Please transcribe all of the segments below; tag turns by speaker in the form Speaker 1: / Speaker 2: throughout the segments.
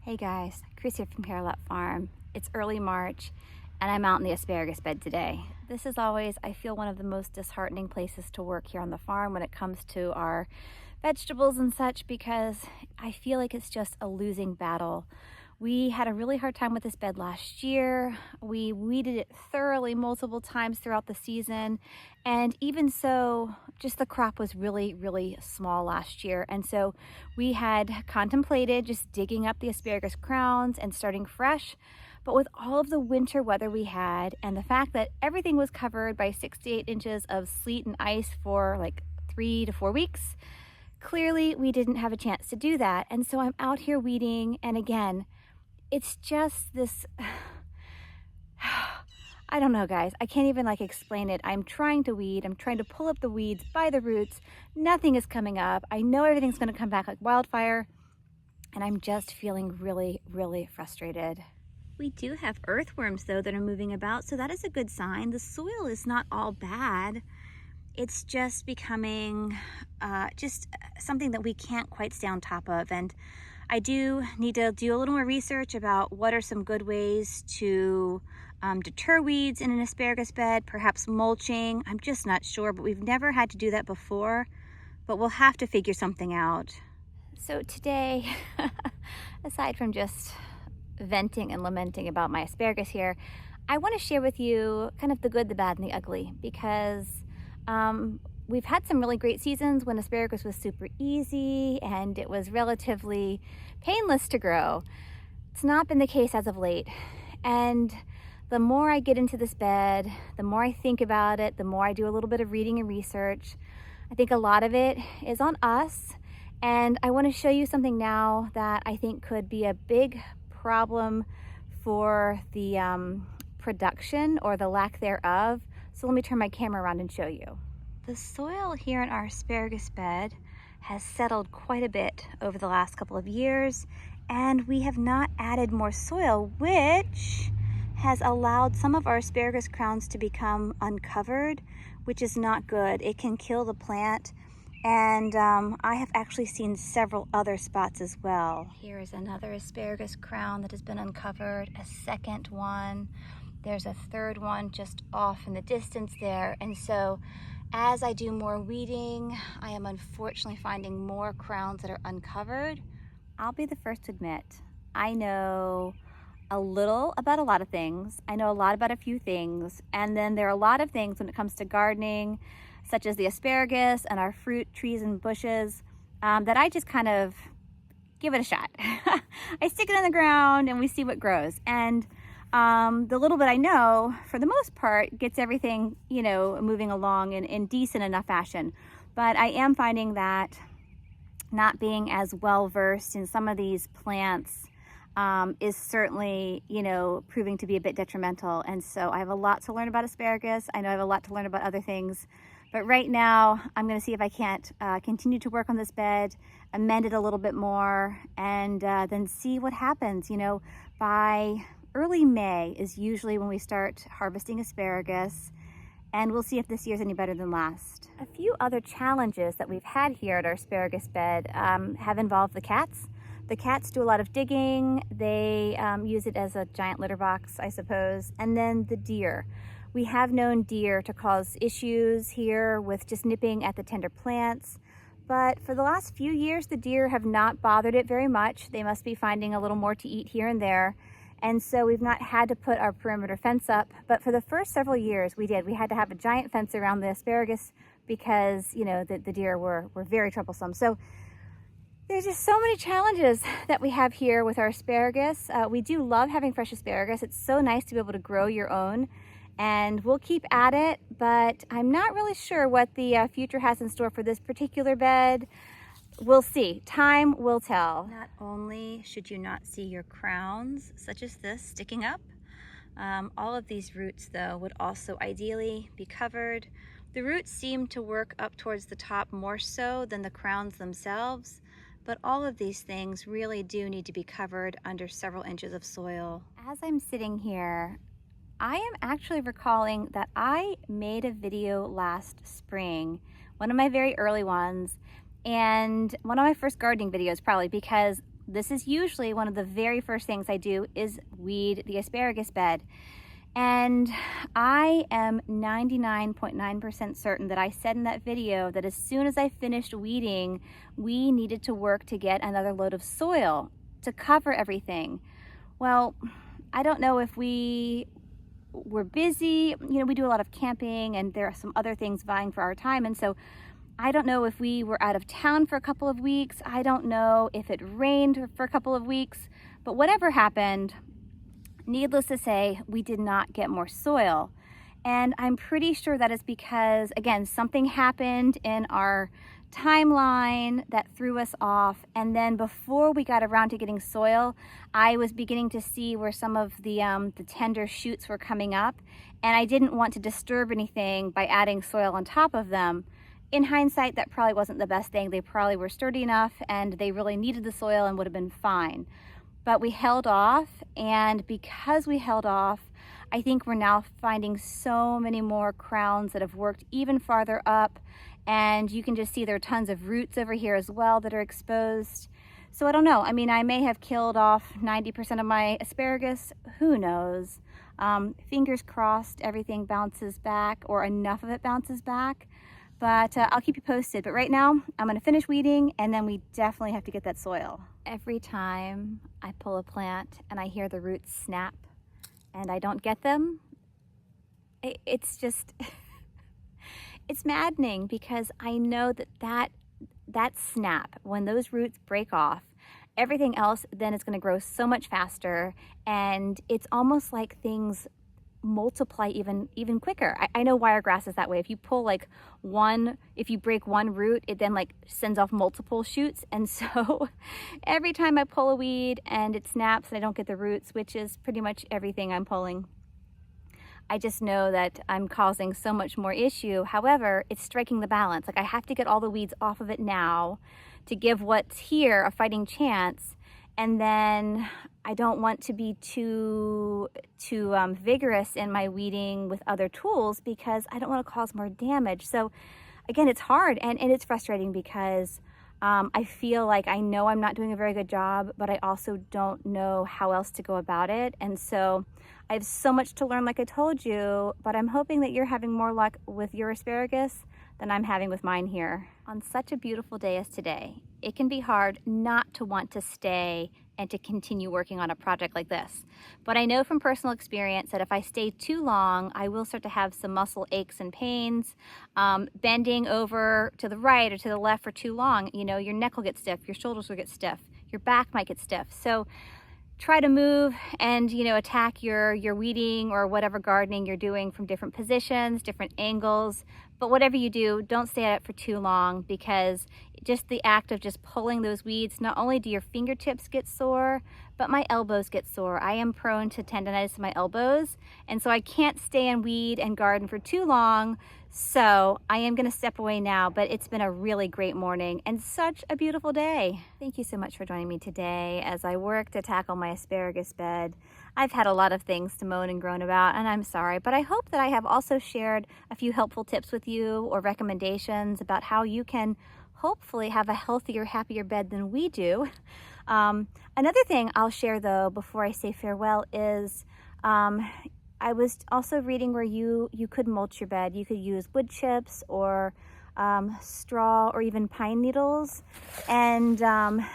Speaker 1: Hey guys, Chris here from Carolette Farm. It's early March and I'm out in the asparagus bed today. This is always, I feel, one of the most disheartening places to work here on the farm when it comes to our vegetables and such, because I feel like it's just a losing battle. We had a really hard time with this bed last year. We weeded it thoroughly multiple times throughout the season. And even so, just the crop was really, really small last year. And so we had contemplated just digging up the asparagus crowns and starting fresh. But with all of the winter weather we had and the fact that everything was covered by 6 to 8 inches of sleet and ice for like 3 to 4 weeks, clearly we didn't have a chance to do that. And so I'm out here weeding, and again, it's just this, I don't know guys, I can't even explain it. I'm trying to weed, I'm trying to pull up the weeds by the roots. Nothing is coming up. I know everything's gonna come back like wildfire, and I'm just feeling really, really frustrated. We do have earthworms though that are moving about, so that is a good sign. The soil is not all bad. It's just becoming just something that we can't quite stay on top of. And I do need to do a little more research about what are some good ways to deter weeds in an asparagus bed, perhaps mulching. I'm just not sure, but we've never had to do that before, but we'll have to figure something out. So today, aside from just venting and lamenting about my asparagus here, I want to share with you kind of the good, the bad, and the ugly, because we've had some really great seasons when asparagus was super easy and it was relatively painless to grow. It's not been the case as of late. And the more I get into this bed, the more I think about it, the more I do a little bit of reading and research. I think a lot of it is on us. And I want to show you something now that I think could be a big problem for the production or the lack thereof. So let me turn my camera around and show you. The soil here in our asparagus bed has settled quite a bit over the last couple of years, and we have not added more soil, which has allowed some of our asparagus crowns to become uncovered, which is not good. It can kill the plant, and I have actually seen several other spots as well. Here is another asparagus crown that has been uncovered, a second one. There's a third one just off in the distance there. And so as I do more weeding, I am unfortunately finding more crowns that are uncovered. I'll be the first to admit, I know a little about a lot of things. I know a lot about a few things. And then there are a lot of things when it comes to gardening, such as the asparagus and our fruit trees and bushes, that I just kind of give it a shot. I stick it in the ground and we see what grows. And the little bit I know, for the most part, gets everything, moving along in decent enough fashion. But I am finding that not being as well versed in some of these plants is certainly, proving to be a bit detrimental. And so I have a lot to learn about asparagus. I know I have a lot to learn about other things. But right now, I'm going to see if I can't continue to work on this bed, amend it a little bit more, and then see what happens. By early May is usually when we start harvesting asparagus, and we'll see if this year's any better than last. A few other challenges that we've had here at our asparagus bed have involved the cats. The cats do a lot of digging. They use it as a giant litter box, I suppose. And then the deer. We have known deer to cause issues here with just nipping at the tender plants. But for the last few years, the deer have not bothered it very much. They must be finding a little more to eat here and there. And so we've not had to put our perimeter fence up. But for the first several years, we did. We had to have a giant fence around the asparagus because, the deer were very troublesome. So there's just so many challenges that we have here with our asparagus. We do love having fresh asparagus. It's so nice to be able to grow your own. And we'll keep at it, but I'm not really sure what the future has in store for this particular bed. We'll see. Time will tell. Not only should you not see your crowns, such as this, sticking up, all of these roots, though, would also ideally be covered. The roots seem to work up towards the top more so than the crowns themselves, but all of these things really do need to be covered under several inches of soil. As I'm sitting here, I am actually recalling that I made a video last spring, one of my very early ones, and one of my first gardening videos probably, because this is usually one of the very first things I do is weed the asparagus bed. And I am 99.9% certain that I said in that video that as soon as I finished weeding, we needed to work to get another load of soil to cover everything. Well, I don't know if we were busy. You know, we do a lot of camping and there are some other things vying for our time. And so I don't know if we were out of town for a couple of weeks. I don't know if it rained for a couple of weeks, but whatever happened, needless to say, we did not get more soil. And I'm pretty sure that is because, again, something happened in our timeline that threw us off. And then before we got around to getting soil, I was beginning to see where some of the tender shoots were coming up. And I didn't want to disturb anything by adding soil on top of them. In hindsight, that probably wasn't the best thing. They probably were sturdy enough and they really needed the soil and would have been fine. But we held off, and because we held off, I think we're now finding so many more crowns that have worked even farther up, and you can just see there are tons of roots over here as well that are exposed. So I don't know. I mean, I may have killed off 90% of my asparagus. Who knows? Fingers crossed everything bounces back, or enough of it bounces back. But I'll keep you posted. But right now, I'm gonna finish weeding and then we definitely have to get that soil. Every time I pull a plant and I hear the roots snap and I don't get them, it's just, it's maddening because I know that snap, when those roots break off, everything else then is gonna grow so much faster, and it's almost like things multiply even quicker. I know wiregrass is that way. If you pull like if you break one root, it then like sends off multiple shoots. And so every time I pull a weed and it snaps and I don't get the roots, which is pretty much everything I'm pulling, I just know that I'm causing so much more issue. However, it's striking the balance. Like I have to get all the weeds off of it now to give what's here a fighting chance. And then I don't want to be too vigorous in my weeding with other tools because I don't want to cause more damage. So again, it's hard and it's frustrating because I feel like I know I'm not doing a very good job, but I also don't know how else to go about it. And so I have so much to learn, like I told you, but I'm hoping that you're having more luck with your asparagus than I'm having with mine here. On such a beautiful day as today, it can be hard not to want to stay and to continue working on a project like this. But I know from personal experience that if I stay too long, I will start to have some muscle aches and pains. Bending over to the right or to the left for too long, you know, your neck will get stiff, your shoulders will get stiff, your back might get stiff. So try to move and, you know, attack your weeding or whatever gardening you're doing from different positions, different angles. But whatever you do, don't stay at it for too long, because just the act of just pulling those weeds, not only do your fingertips get sore, but my elbows get sore. I am prone to tendonitis in my elbows, and so I can't stay and weed and garden for too long. So I am gonna step away now, but it's been a really great morning and such a beautiful day. Thank you so much for joining me today as I work to tackle my asparagus bed. I've had a lot of things to moan and groan about, and I'm sorry, but I hope that I have also shared a few helpful tips with you or recommendations about how you can hopefully have a healthier, happier bed than we do. Another thing I'll share though before I say farewell is I was also reading where you could mulch your bed. You could use wood chips or straw or even pine needles, and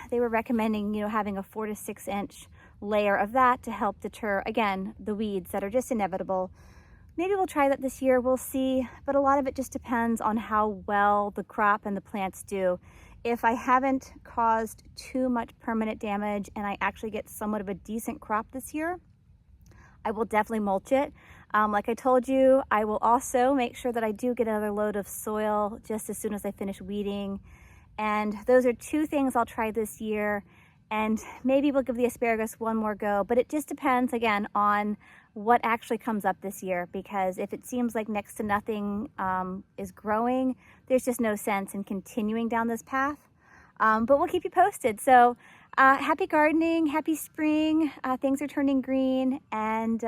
Speaker 1: they were recommending, you know, having a 4 to 6 inch layer of that to help deter, again, the weeds that are just inevitable. Maybe we'll try that this year, we'll see, but a lot of it just depends on how well the crop and the plants do. If I haven't caused too much permanent damage and I actually get somewhat of a decent crop this year, I will definitely mulch it. Like I told you, I will also make sure that I do get another load of soil just as soon as I finish weeding. And those are two things I'll try this year. And maybe we'll give the asparagus one more go, but it just depends, again, on what actually comes up this year, because if it seems like next to nothing is growing, there's just no sense in continuing down this path. But we'll keep you posted. So happy gardening, happy spring, things are turning green, and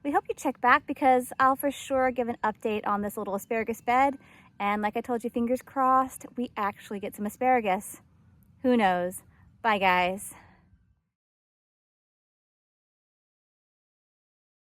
Speaker 1: we hope you check back because I'll for sure give an update on this little asparagus bed. And like I told you, fingers crossed, we actually get some asparagus. Who knows? Bye guys.